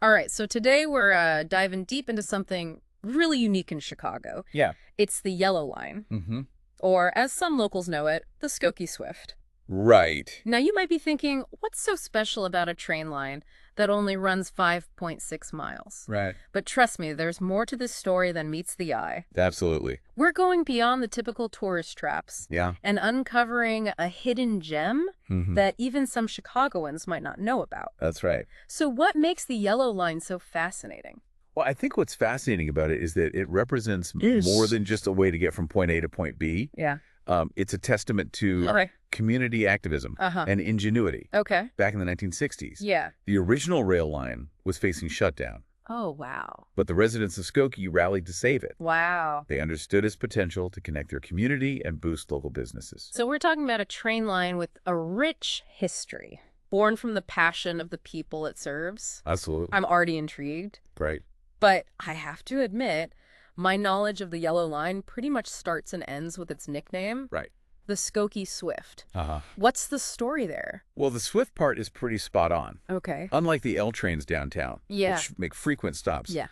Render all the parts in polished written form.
All right, so today we're diving deep into something really unique in Chicago. Yeah. It's the Yellow Line, Mm-hmm. or as some locals know it, the Skokie Swift. Right. Now, you might be thinking, what's so special about a train line that only runs 5.6 miles? Right. But trust me, there's more to this story than meets the eye. Absolutely. We're going beyond the typical tourist traps Yeah. and uncovering a hidden gem Mm-hmm. that even some Chicagoans might not know about. That's right. So what makes the Yellow Line so fascinating? Well, I think what's fascinating about it is that it represents Yes. more than just a way to get from point A to point B. Yeah. It's a testament to Okay. community activism Uh-huh. and ingenuity. Okay. Back in the 1960s, Yeah. the original rail line was facing shutdown, Oh, wow. but the residents of Skokie rallied to save it. Wow. They understood its potential to connect their community and boost local businesses. So we're talking about a train line with a rich history, born from the passion of the people it serves. Absolutely. I'm already intrigued, Right. but I have to admit, my knowledge of the Yellow Line pretty much starts and ends with its nickname, Right. the Skokie Swift. Uh-huh. What's the story there? Well, the Swift part is pretty spot on. Okay. Unlike the L trains downtown, Yeah. which make frequent stops, Yeah.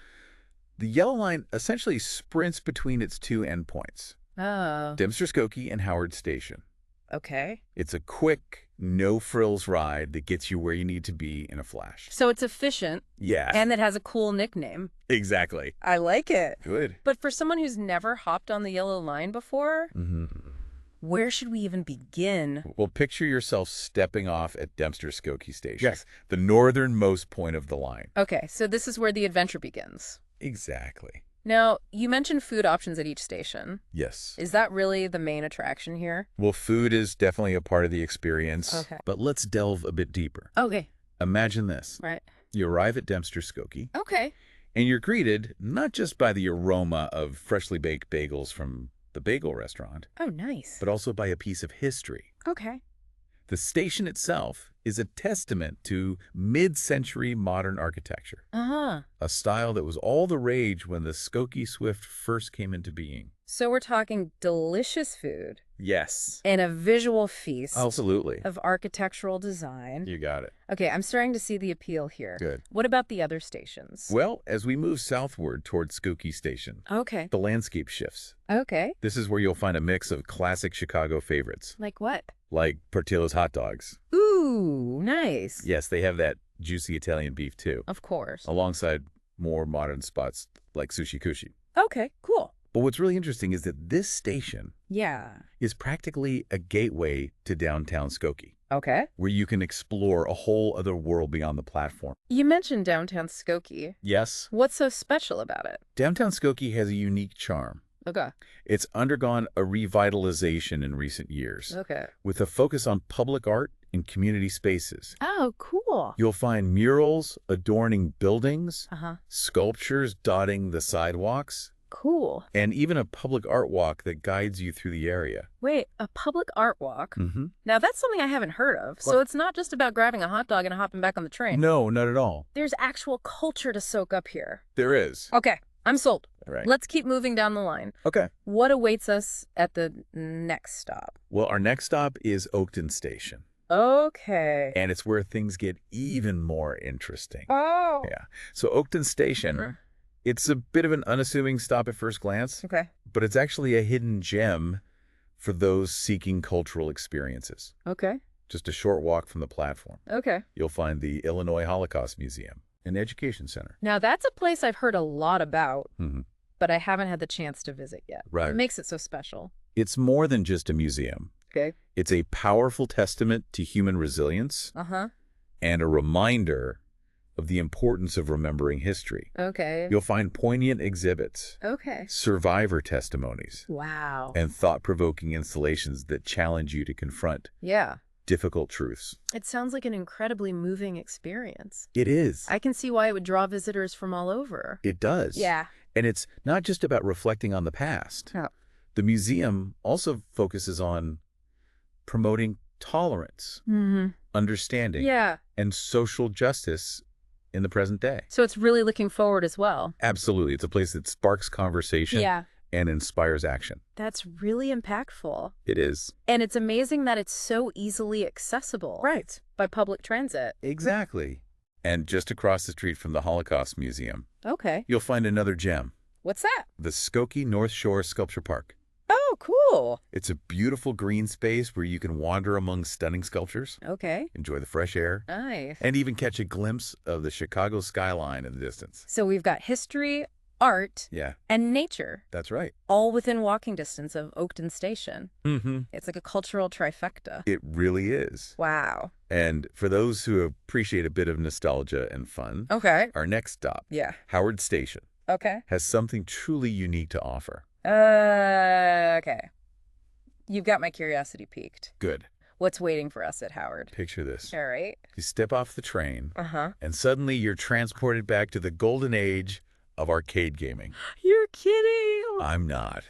the Yellow Line essentially sprints between its two endpoints, Oh, Dempster Skokie and Howard Station. okay. It's a quick, no-frills ride that gets you where you need to be in a flash. So it's efficient Yeah, and it has a cool nickname. exactly. I like it. Good. But for someone who's never hopped on the Yellow Line before, where should we even begin? Well, picture yourself stepping off at Dempster Skokie Station, the northernmost point of the line. Okay, so this is where the adventure begins. Exactly. Now, you mentioned food options at each station. Yes. Is that really the main attraction here? Well, food is definitely a part of the experience, Okay. but let's delve a bit deeper. Okay, Imagine this. right. You arrive at Dempster Skokie, Okay. and you're greeted not just by the aroma of freshly baked bagels from the bagel restaurant, Oh, nice. but also by a piece of history. Okay. The station itself is a testament to mid-century modern architecture, Uh-huh. a style that was all the rage when the Skokie Swift first came into being. So we're talking delicious food Yes. and a visual feast Absolutely. of architectural design. You got it. Okay, I'm starting to see the appeal here. Good. What about the other stations? Well, as we move southward towards Skokie Station, Okay. the landscape shifts. Okay. This is where you'll find a mix of classic Chicago favorites, Like what? like Portillo's hot dogs. Ooh, nice. Yes, they have that juicy Italian beef too, Of course. alongside more modern spots like Sushi Kushi. Okay, cool. But what's really interesting is that this station Yeah. is practically a gateway to downtown Skokie, Okay. where you can explore a whole other world beyond the platform. You mentioned downtown Skokie. Yes, What's so special about it? downtown Skokie has a unique charm. Okay. It's undergone a revitalization in recent years, Okay. with a focus on public art and community spaces. Oh, cool. You'll find murals adorning buildings, Uh-huh. sculptures dotting the sidewalks, Cool. and even a public art walk that guides you through the area. Wait, a public art walk? Mm-hmm. Now, that's something I haven't heard of. So What? it's not just about grabbing a hot dog and hopping back on the train. No, not at all. There's actual culture to soak up here. There is. Okay, I'm sold. Right. Let's keep moving down the line. Okay. What awaits us at the next stop? Well, our next stop is Oakton Station, Okay. and it's where things get even more interesting. Oh. Yeah. So Oakton Station, Sure. it's a bit of an unassuming stop at first glance, Okay. but it's actually a hidden gem for those seeking cultural experiences. Okay. Just a short walk from the platform, Okay. you'll find the Illinois Holocaust Museum, an education center. Now, that's a place I've heard a lot about, Mhm. but I haven't had the chance to visit yet. Right. What makes it so special? It's more than just a museum. Okay. It's a powerful testament to human resilience Uh-huh. and a reminder of the importance of remembering history. Okay. You'll find poignant exhibits, Okay. survivor testimonies, Wow. and thought-provoking installations that challenge you to confront Yeah. difficult truths. It sounds like an incredibly moving experience. It is. I can see why it would draw visitors from all over. It does. Yeah. And it's not just about reflecting on the past. Yeah. The museum also focuses on promoting tolerance, Mm-hmm. understanding, Yeah. and social justice in the present day. So it's really looking forward as well. Absolutely. It's a place that sparks conversation Yeah. and inspires action. That's really impactful. It is. And it's amazing that it's so easily accessible Right. by public transit. Exactly. And just across the street from the Holocaust Museum, Okay. you'll find another gem, What's that? the Skokie North Shore Sculpture Park. Oh, cool. It's a beautiful green space where you can wander among stunning sculptures, Okay. enjoy the fresh air, Nice. and even catch a glimpse of the Chicago skyline in the distance. So we've got history, art, Yeah, and nature, that's right. all within walking distance of Oakton Station. Mm-hmm. It's like a cultural trifecta. It really is. Wow. And for those who appreciate a bit of nostalgia and fun, Okay. our next stop, Yeah. Howard Station, Okay. has something truly unique to offer. Okay. You've got my curiosity piqued. Good. What's waiting for us at Howard? Picture this. All right. You step off the train, Uh-huh. and suddenly you're transported back to the golden age of arcade gaming. You're kidding. I'm not.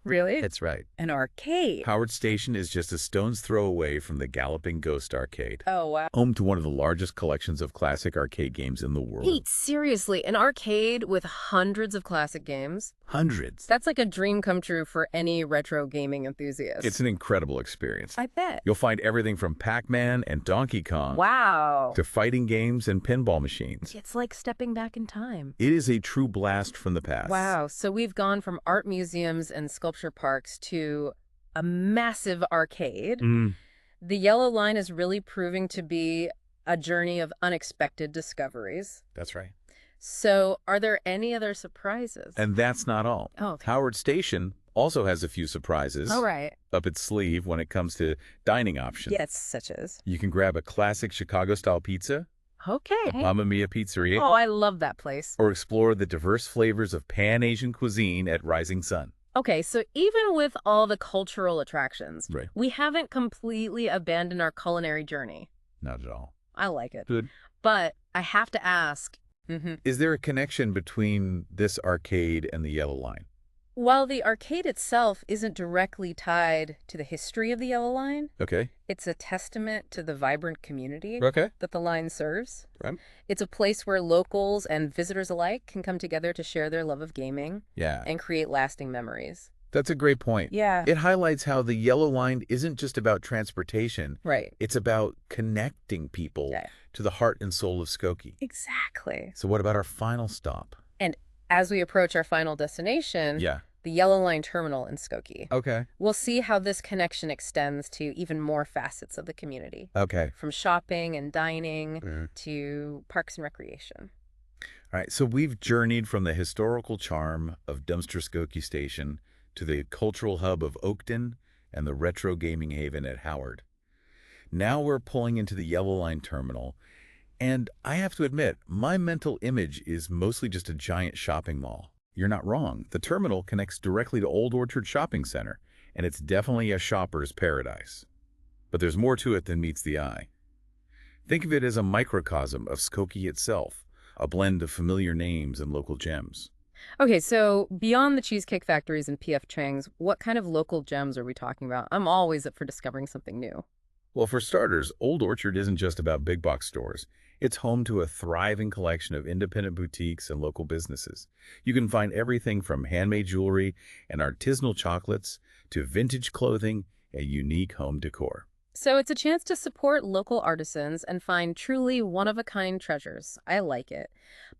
Really? That's right. An arcade. Howard Station is just a stone's throw away from the Galloping Ghost Arcade, Oh, wow. home to one of the largest collections of classic arcade games in the world. Pete, seriously, an arcade with hundreds of classic games? Hundreds. That's like a dream come true for any retro gaming enthusiast. It's an incredible experience. I bet. You'll find everything from Pac-Man and Donkey Kong Wow. to fighting games and pinball machines. It's like stepping back in time. It is a true blast from the past. Wow. So we've gone from art museums and sculpture parks to a massive arcade. Mm, The Yellow Line is really proving to be a journey of unexpected discoveries. that's right. So are there any other surprises? And that's not all. Oh, okay. Howard Station also has a few surprises All right. up its sleeve when it comes to dining options. Yes, such as. You can grab a classic Chicago-style pizza, Okay. Mamma Mia Pizzeria, Oh, I love that place. or explore the diverse flavors of Pan-Asian cuisine at Rising Sun. Okay, so even with all the cultural attractions, Right. we haven't completely abandoned our culinary journey. Not at all. I like it. Good. But I have to ask, Is there a connection between this arcade and the Yellow Line? while the arcade itself isn't directly tied to the history of the Yellow Line, Okay. it's a testament to the vibrant community Okay. that the line serves. Right. It's a place where locals and visitors alike can come together to share their love of gaming Yeah. and create lasting memories. That's a great point. Yeah. It highlights how the Yellow Line isn't just about transportation. Right. It's about connecting people Yeah. to the heart and soul of Skokie. Exactly. So what about our final stop? And as we approach our final destination, Yeah. the Yellow Line Terminal in Skokie, Okay. we'll see how this connection extends to even more facets of the community, Okay. from shopping and dining Mhm. to parks and recreation. All right. So we've journeyed from the historical charm of Dumpster Skokie Station to the cultural hub of Oakton and the retro gaming haven at Howard. Now we're pulling into the Yellow Line Terminal, and I have to admit, my mental image is mostly just a giant shopping mall. You're not wrong. The terminal connects directly to Old Orchard Shopping Center, and it's definitely a shopper's paradise. But there's more to it than meets the eye. Think of it as a microcosm of Skokie itself, a blend of familiar names and local gems. Okay, so beyond the Cheesecake Factories and P.F. Chang's, what kind of local gems are we talking about? I'm always up for discovering something new. Well, for starters, Old Orchard isn't just about big box stores. It's home to a thriving collection of independent boutiques and local businesses. You can find everything from handmade jewelry and artisanal chocolates to vintage clothing and unique home decor. So it's a chance to support local artisans and find truly one-of-a-kind treasures. I like it.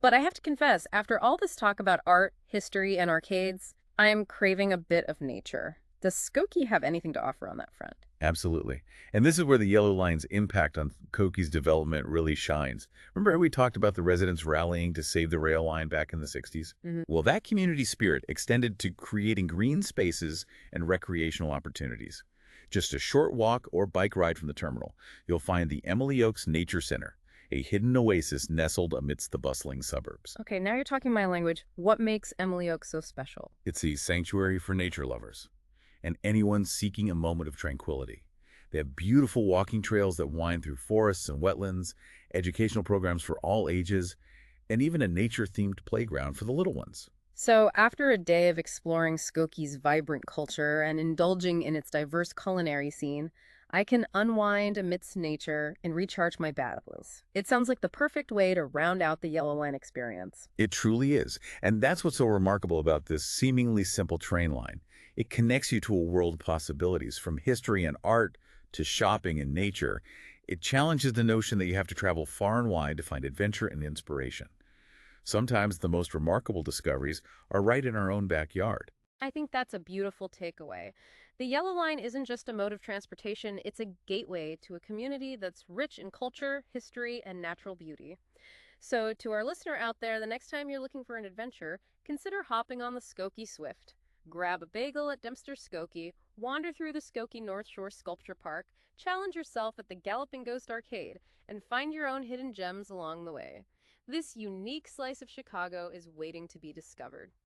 But I have to confess, after all this talk about art, history, and arcades, I am craving a bit of nature. Does Skokie have anything to offer on that front? Absolutely. And this is where the Yellow Line's impact on Skokie's development really shines. Remember how we talked about the residents rallying to save the rail line back in the 60s? Well, that community spirit extended to creating green spaces and recreational opportunities. Just a short walk or bike ride from the terminal, you'll find the Emily Oaks Nature Center, a hidden oasis nestled amidst the bustling suburbs. Okay, now you're talking my language. What makes Emily Oaks so special? It's a sanctuary for nature lovers and anyone seeking a moment of tranquility. They have beautiful walking trails that wind through forests and wetlands, educational programs for all ages, and even a nature-themed playground for the little ones. So after a day of exploring Skokie's vibrant culture and indulging in its diverse culinary scene, I can unwind amidst nature and recharge my batteries. It sounds like the perfect way to round out the Yellow Line experience. It truly is. And that's what's so remarkable about this seemingly simple train line. It connects you to a world of possibilities, from history and art to shopping and nature. It challenges the notion that you have to travel far and wide to find adventure and inspiration. Sometimes the most remarkable discoveries are right in our own backyard. I think that's a beautiful takeaway. The Yellow Line isn't just a mode of transportation, it's a gateway to a community that's rich in culture, history, and natural beauty. So, to our listener out there, the next time you're looking for an adventure, consider hopping on the Skokie Swift. Grab a bagel at Dempster Skokie, wander through the Skokie North Shore Sculpture Park, challenge yourself at the Galloping Ghost Arcade, and find your own hidden gems along the way. This unique slice of Chicago is waiting to be discovered.